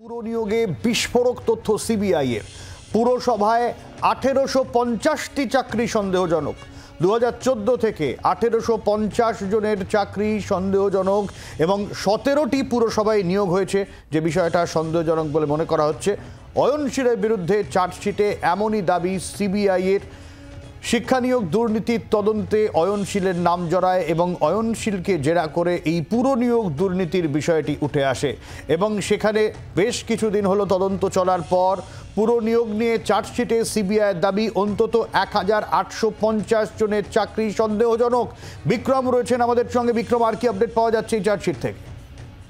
পুর নিয়োগে বিস্ফোরক তথ্য সিবিআই এর। পুরসভায় 1850টি চাকরি সন্দেহজনক। 2014 থেকে 1850 জনের চাকরি সন্দেহজনক এবং 17টি পুরসভায় নিয়োগ হয়েছে, যে বিষয়টা সন্দেহজনক বলে মনে করা হচ্ছে। অয়নশীলের বিরুদ্ধে চার্জশিটে এমনই দাবি সিবিআই এর। শিক্ষা নিয়োগ দুর্নীতির তদন্তে অয়নশীলের নাম জড়ায় এবং অয়নশীলকে জেরা করে এই পুর নিয়োগ দুর্নীতির বিষয়টি উঠে আসে এবং সেখানে বেশ কিছুদিন হলো তদন্ত চলার পর পুর নিয়োগ নিয়ে চার্জশিটে সিবিআইয়ের দাবি অন্তত 1850 জনের চাকরি সন্দেহজনক। বিক্রম রয়েছেন আমাদের সঙ্গে। বিক্রম, আর কি আপডেট পাওয়া যাচ্ছে এই চার্জশিট থেকে?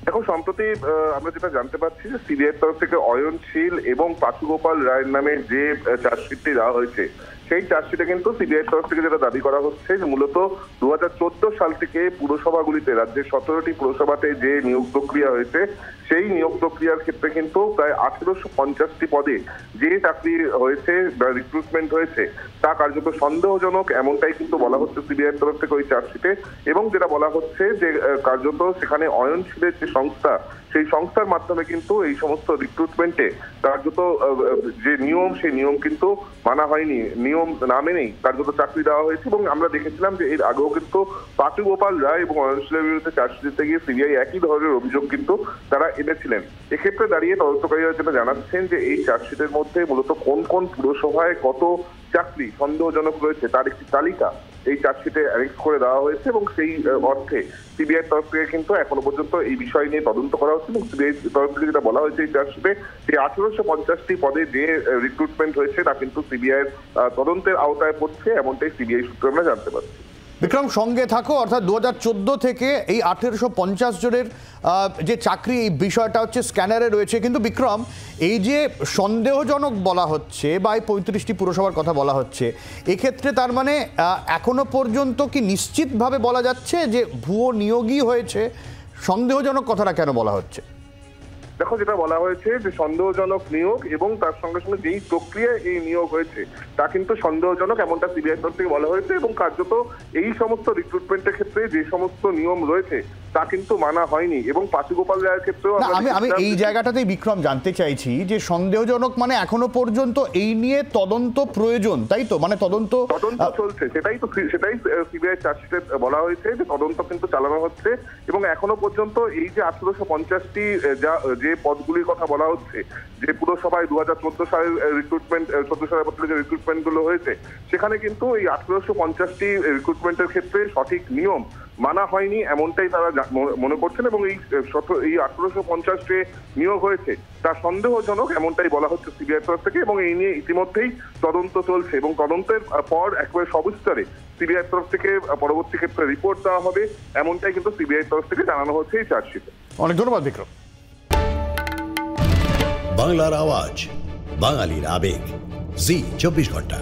দেখো, সম্প্রতি আমরা যেটা জানতে পারছি যে সিবিআই তরফ থেকে অয়নশীল এবং পাচুগোপাল রায়ের নামে যে চার্জশিটটি দেওয়া হয়েছে, সেই চার্জশিটে কিন্তু সিবিআই তরফ থেকে যেটা দাবি করা হচ্ছে যে মূলত 2014 সাল থেকে পুরসভাগুলিতে, রাজ্যের 17টি পুরসভাতে যে নিয়োগ প্রক্রিয়া হয়েছে, সেই নিয়োগ প্রক্রিয়ার ক্ষেত্রে কিন্তু প্রায় 1850টি পদে যে চাকরি হয়েছে বা রিক্রুটমেন্ট হয়েছে তা কার্যত সন্দেহজনক, এমনটাই কিন্তু বলা হচ্ছে সিবিআই তরফ থেকে ওই চার্জশিটে। এবং যেটা বলা হচ্ছে যে কার্যত সেখানে অয়নশীলের যে সংস্থা, সেই সংস্থার মাধ্যমে কিন্তু এই সমস্ত রিক্রুটমেন্টে কার্যত যে নিয়ম, সেই নিয়ম কিন্তু মানা হয়নি, নিয়ম না মেনেই কার্যত চাকরি দেওয়া হয়েছে। এবং আমরা দেখেছিলাম যে এর আগেও কিন্তু পাচুগোপাল রায় এবং অয়নশীলের বিরুদ্ধে চার্জশিট দিতে গিয়ে সিবিআই একই ধরনের অভিযোগ কিন্তু তারা এনেছিলেন। এক্ষেত্রে দাঁড়িয়ে তদন্তকারীরা যেটা জানাচ্ছেন যে এই চার্জশিটের মধ্যে মূলত কোন কোন পুরসভায় কত চাকরি সন্দেহজনক রয়েছে তার একটি তালিকা এই চার্জশিটে অ্যানেক্স করে দেওয়া হয়েছে এবং সেই অর্থে সিবিআই তরফ থেকে কিন্তু এখনো পর্যন্ত এই বিষয় নিয়ে তদন্ত করা হচ্ছে। এবং সিবিআই তরফ থেকে যেটা বলা হয়েছে এই চার্জশিটে যে 1850টি পদে যে রিক্রুটমেন্ট হয়েছে তা কিন্তু সিবিআই তদন্তের আওতায় পড়ছে, এমনটাই সিবিআই সূত্রে আমরা জানতে পারছি। বিক্রম, সঙ্গে থাকো। অর্থাৎ 2014 থেকে এই 1850 জনের যে চাকরি, এই বিষয়টা হচ্ছে স্ক্যানারে রয়েছে। কিন্তু বিক্রম, এই যে সন্দেহজনক বলা হচ্ছে বা এই 35টি পুরসভার কথা বলা হচ্ছে, এক্ষেত্রে তার মানে এখনো পর্যন্ত কি নিশ্চিতভাবে বলা যাচ্ছে যে ভুয়ো নিয়োগই হয়েছে? সন্দেহজনক কথাটা কেন বলা হচ্ছে? দেখো, যেটা বলা হয়েছে যে সন্দেহজনক নিয়োগ এবং তার সঙ্গে সঙ্গে যেই প্রক্রিয়ায় এই নিয়োগ হয়েছে তা কিন্তু সন্দেহজনক, এমনটা সিবিআই তরফ থেকে বলা হয়েছে। এবং কার্যত এই সমস্ত রিক্রুটমেন্টের ক্ষেত্রে যে সমস্ত নিয়ম রয়েছে তা কিন্তু মানা হয়নি। এবং পাচুগোপাল রায়ের ক্ষেত্রেও আমি এই জায়গাটাতেই বিক্রম জানতে চাইছি যে সন্দেহজনক মানে এখনো পর্যন্ত এই নিয়ে তদন্ত প্রয়োজন, তাই তো? মানে তদন্ত চলছে, সেটাই সিবিআই চার্জশিটে বলা হয়েছে যে তদন্ত কিন্তু চালানো হচ্ছে। এবং এখনো পর্যন্ত এই যে 1850টি যে পদগুলির কথা বলা হচ্ছে, যে পুরসভায় 2014 সালের রিক্রুটমেন্ট, 14 সালের পর যে রিক্রুটমেন্ট গুলো হয়েছে, সেখানে কিন্তু এই 1850টি রিক্রুটমেন্টের ক্ষেত্রে সঠিক নিয়ম মানা হয়নি, এমনটাই তারা মনে করছেন। এবং এই 1850 যে নিয়োগ হয়েছে তা সন্দেহজনক, এমনটাই বলা হচ্ছে সিবিআই তরফ থেকে। এবং এই নিয়ে ইতিমধ্যেই তদন্ত চলছে এবং তদন্তের পর একেবারে সবিস্তারে সিবিআই তরফ থেকে পরবর্তী ক্ষেত্রে রিপোর্ট দেওয়া হবে, এমনটাই কিন্তু সিবিআই তরফ থেকে জানানো হচ্ছে এই চার্জশিটে। অনেক ধন্যবাদ বিক্রম। বাংলার আওয়াজ, বাঙালির আবেগ, জি 24 ঘন্টা।